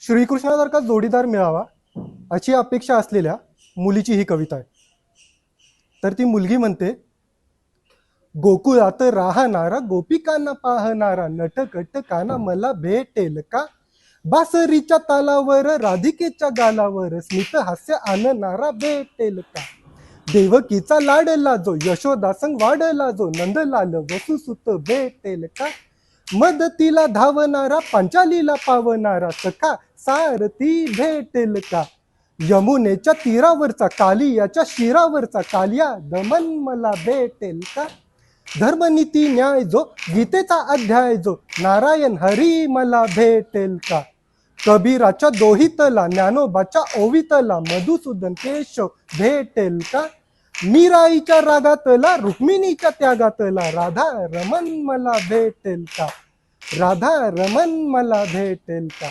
श्रीकृष्णासारखा जोडीदार मिळावा अशी अपेक्षा असलेल्या मुलीची ही कविता आहे. तर ती मुलगी म्हणते, गोकुळात राहणारा गोपिकांना पाहणारा नटखट काना मला भेटेल का? बासरीच्या तालावर राधिकेच्या गालावर स्मित हास्य आणणारा भेटेल का? देवकीचा लाडला जो यशोदा संग वाढला जो नंदलाल वसुसुत भेटेल का? मदतीला धावणारा पांचालीला पावणारा सखा सारथी भेटेल का? यमुनेच्या तीरावरचा कालियाच्या शिरावरचा कालिया दमन मला भेटेल का? धर्मनीती न्याय जो गीतेचा अध्याय जो नारायण हरी मला भेटेल का? कबीराच्या दोहितला ज्ञानोबाच्या ओवितला मधुसूदन केशव भेटेल का? मीराईच्या रागातला रुक्मिणीच्या त्यागातला राधा रमण मला भेटेल का? राधा रमण मला भेटेल का?